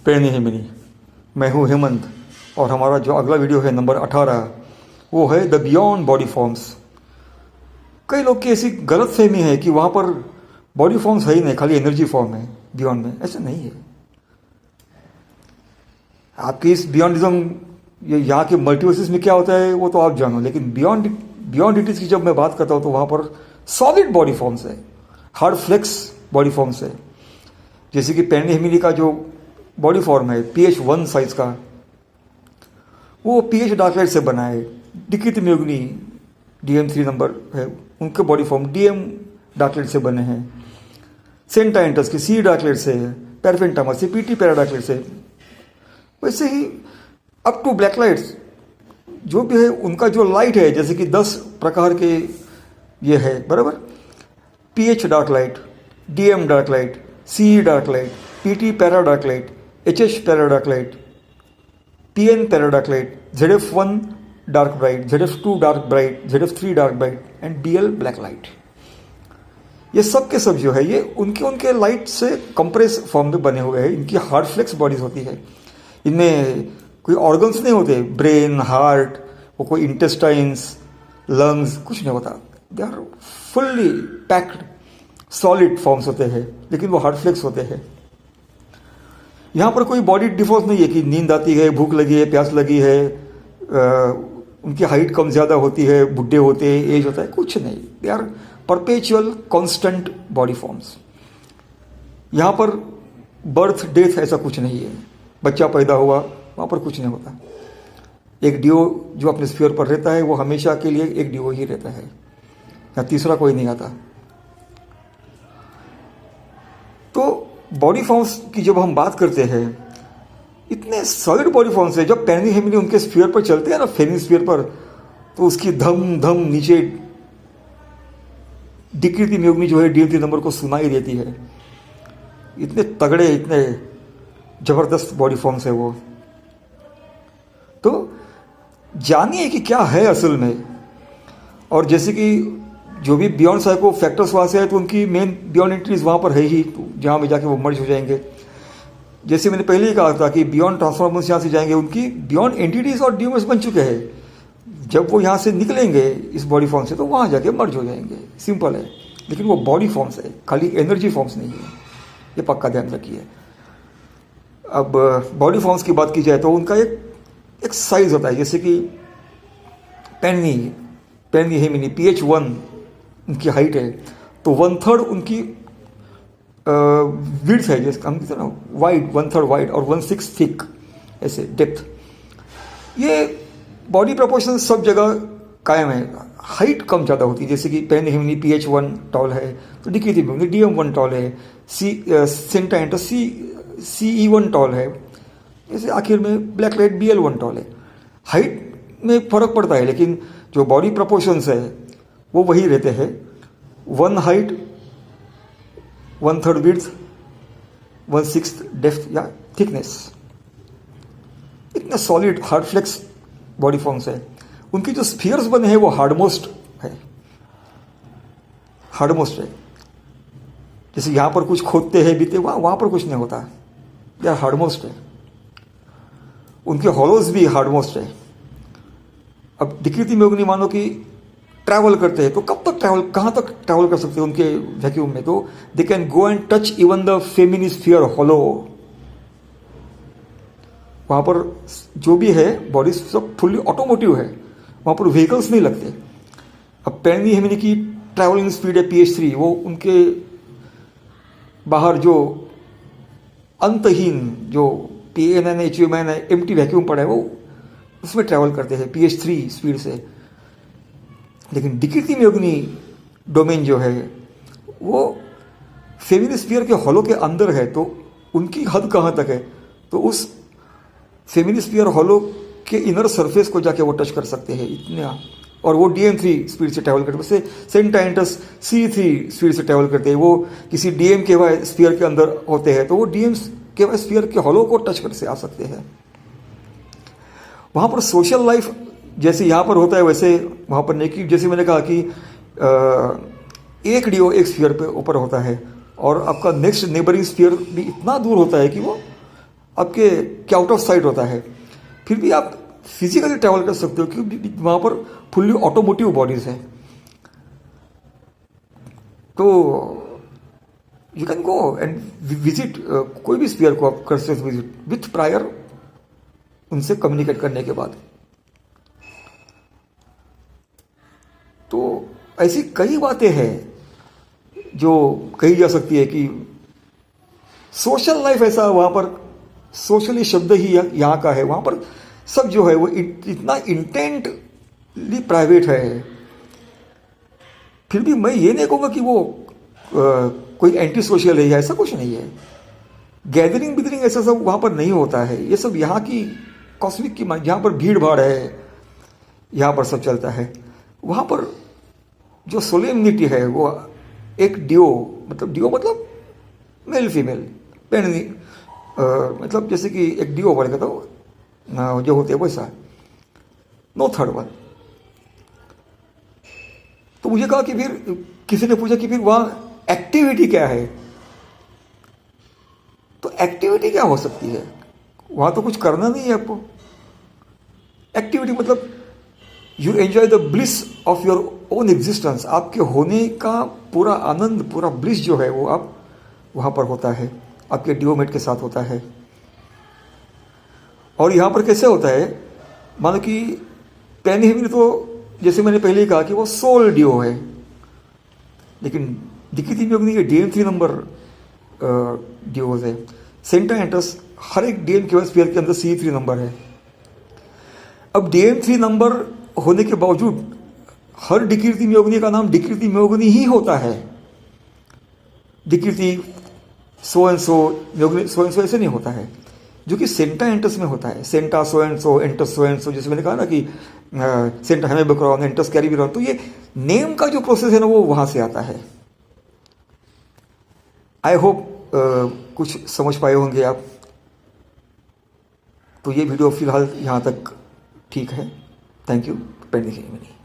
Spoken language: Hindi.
पेरनी हेमिनी। मैं हूँ हेमंत और हमारा जो अगला वीडियो है नंबर 18 वो है द बियॉन्ड बॉडी फॉर्म्स। कई लोग की ऐसी गलत फहमी है कि वहाँ पर बॉडी फॉर्म्स है ही नहीं, खाली एनर्जी फॉर्म है बियॉन्ड में। ऐसा नहीं है। आपकी इस बियॉन्डिज्म यहाँ के मल्टीवर्सेस में क्या होता है वो तो आप जानो, लेकिन बियॉन्ड इट इज की जब मैं बात करता हूँ तो वहाँ पर सॉलिड बॉडी फॉर्म्स है, हार्ड फ्लेक्स बॉडी फॉर्म्स है। जैसे कि पेरनी हेमिनी का जो बॉडी फॉर्म है pH 1 साइज का, वो pH डार्क लाइट से बना है। डिकित म्योगनी DM3 नंबर है, उनके body form DM dark light से बने हैं। सेंटाइंटस की C डार्क लाइट से है, पैरफेंटामा से PT पैरा डार्क लाइट से। वैसे ही अप टू ब्लैक लाइट्स जो भी है उनका जो लाइट है, जैसे कि 10 प्रकार के ये है बराबर। pH dark light, DM dark light, CE dark light, PT para dark light, HH para dark light, PN para dark light, ZF1 dark bright, ZF2 dark bright, ZF3 dark bright and BL black light. ये सब के सब जो है ये उनके लाइट से कंप्रेस फॉर्म में बने हुए हैं। इनकी हार्ड फ्लेक्स बॉडीज होती है। इनमें कोई ऑर्गन्स नहीं होते, ब्रेन, हार्ट, वो कोई इंटेस्टाइन्स, लंग्स, कुछ नहीं होता। They are fully packed solid forms होते हैं, लेकिन वो हार्ड फ्लेक्स होते हैं। यहाँ पर कोई बॉडी डिफॉल्ट नहीं है कि नींद आती है, भूख लगी है, प्यास लगी है, उनकी हाइट कम ज़्यादा होती है, बुढ़े होते हैं, एज होता है, कुछ नहीं। They are perpetual constant body forms. यहाँ पर बर्थ डेथ ऐसा कुछ नहीं है। बच्चा पैदा हुआ वहाँ पर कुछ नहीं होता। एक डिओ जो अपने स्फीयर पर रहता है वो हमेशा के लिए एक डिओ ही रहता है, या तीसरा कोई नहीं आता। तो बॉडी फॉर्म्स की जब हम बात करते हैं, इतने सॉलिड बॉडी फॉर्म्स है। जब पेरनी हेमिनी उनके स्फीयर पर चलते हैं ना, फेनी स्फीयर पर, तो उसकी धम धम नीचे डिकृति म्योगनी जो है DM3 नंबर को सुनाई देती है। इतने तगड़े, इतने जबरदस्त बॉडी फॉर्म्स है वो। तो जानिए कि क्या है असल में। और जैसे कि जो भी बियॉन्ड साइको फैक्टर्स वहाँ से है, तो उनकी मेन बियॉन्ड एंटिटीज वहाँ पर है ही, तो जहाँ में जाके वो मर्ज हो जाएंगे। जैसे मैंने पहले ही कहा था कि बियॉन्ड ट्रांसफॉर्मर्स यहाँ से जाएंगे, उनकी बियॉन्ड एंटिटीज और ड्यूमर्स बन चुके हैं। जब वो यहाँ से निकलेंगे इस बॉडी फॉर्म से, तो वहाँ जाके मर्ज हो जाएंगे। सिंपल है। लेकिन वो बॉडी फॉर्म्स है, खाली एनर्जी फॉर्म्स नहीं है, ये पक्का ध्यान रखिए। अब बॉडी फॉर्म्स की बात की जाए तो उनका एक साइज होता है। जैसे कि पेरनी हेमिनी pH 1 उनकी हाइट है, तो 1/3 उनकी विड्थ है, जैसे हम कहते हैं ना वाइड, 1/3 वाइड और 1/6 थिक, ऐसे डेप्थ। ये बॉडी प्रोपोर्शन सब जगह कायम है। हाइट कम ज़्यादा होती है। जैसे कि पेरनी हेमिनी pH 1 टॉल है, तो डिकृति में DM1 टॉल है, सेंटाइंटस CE1 टॉल है। जैसे आखिर में ब्लैक लाइट BL1 टॉल है। हाइट में फर्क पड़ता है, लेकिन जो बॉडी प्रोपोर्शंस है वो वही रहते हैं। 1 हाइट, 1/3 विड्थ, 1/6 डेप्थ या थिकनेस। इतने solid hard flex body forms है। उनकी जो स्फीयर्स बने हैं वो हार्डमोस्ट है। जैसे यहाँ पर कुछ खोदते हैं बीते, वहाँ पर कुछ नहीं होता। यार हार्डमोस्ट है। उनके हॉलोज भी हार्डमोस्ट है। अब डिकृति म्योगनी मानो कि ट्रैवल करते हैं, तो कब तक ट्रैवल, कहाँ तक ट्रैवल कर सकते हैं उनके वैक्यूम में? तो they can go and touch even the feminine sphere hollow. वहाँ पर जो भी है बॉडी सब फुल्ली ऑटोमोटिव है, वहाँ पर व्हीकल्स नहीं लगते। अब पेरनी हेमिनी की ट्रैवलिंग स्पीड है pH 3, वो उनके बाहर जो अंतहीन जो PNN HUMN है, एम्प्टी वैक्यूम पड़ा है, वो उसमें ट्रैवल करते हैं pH 3 स्पीड से। लेकिन डिकृति म्योगनी डोमेन जो है वो फेमिनी स्फीयर के हॉलो के अंदर है, तो उनकी हद कहाँ तक है? तो उस फेमिनी स्फीयर हॉलो के इनर सरफेस को जाके वो टच कर सकते हैं इतना। और वो DM3 स्पीड से ट्रैवल करते हैं। वैसे सेंटाइंटस C3 स्पीड से ट्रैवल करते हैं। वो किसी DMKY स्फीयर के अंदर होते हैं, तो वो DMKY स्फीयर के हॉलो को टच कर से आ सकते हैं। वहाँ पर सोशल लाइफ जैसे यहाँ पर होता है, वैसे वहाँ पर नहीं। जैसे मैंने कहा कि एक डिओ एक स्फीयर पे ऊपर होता है, और आपका नेक्स्ट नेबरिंग स्फीयर भी इतना दूर होता है कि वो आपके क्या आउट ऑफ साइट होता है, फिर भी आप फिजिकली ट्रैवल कर सकते हो क्योंकि वहाँ पर फुल्ली ऑटोमोटिव बॉडीज है। तो you can go and visit कोई भी स्फीयर को आप कर सकते विजिट विथ प्रायर उनसे कम्युनिकेट करने के बाद। तो ऐसी कई बातें हैं जो कही जा सकती है कि सोशल लाइफ ऐसा वहाँ पर, सोशली शब्द ही यहाँ का है, वहाँ पर सब जो है वो इतना इंटेंटली प्राइवेट है। फिर भी मैं ये नहीं कहूँगा कि वो कोई एंटी सोशल है या ऐसा कुछ नहीं है। गैदरिंग बिदरिंग ऐसा सब वहाँ पर नहीं होता है। ये सब यहाँ की कॉस्मिक की, यहाँ पर भीड़ भाड़ है, यहाँ पर सब चलता है। वहाँ पर जो सोलेमनिटी है वो एक डियो मतलब मेल फीमेल पहननी, मतलब जैसे कि एक डियो पड़ेगा तो जो होते हैं वैसा, नो थर्ड वन। तो मुझे कहा कि फिर किसी ने पूछा कि फिर वहाँ एक्टिविटी क्या है, तो एक्टिविटी क्या हो सकती है, वहाँ तो कुछ करना नहीं है आपको। एक्टिविटी मतलब you enjoy the bliss of your own existence, आपके होने का पूरा आनंद, पूरा ब्लिस जो है वो आप वहाँ पर होता है, आपके डियोमेट के साथ होता है। और यहाँ पर कैसे होता है, मानो कि पेन हेविन तो जैसे मैंने पहले ही कहा कि वो सोल डियो है, लेकिन दिक्कत में ये DM3 नंबर डियोज है। सेंटा एंटस हर एक DM के स्फीयर के अंदर C3 नंबर है। अब DM3 नंबर होने के बावजूद हर डिकृति म्योगनी का नाम डिकृति म्योगनी ही होता है। डिकृति सो एंड सो म्योगनी सो एंड सो ऐसे नहीं होता है, जो कि सेंटा एंटस में होता है। सेंटा सो एंड सो, एंटस सो एंड सो, जैसे मैंने कहा ना कि सेंटा हमें बकरॉन, एंटस कैरी भी, तो ये नेम का जो प्रोसेस है ना वो वहां से आता है। आई होप कुछ समझ पाए होंगे आप। तो ये वीडियो फिलहाल यहाँ तक ठीक है। Thank you. पेंडिंग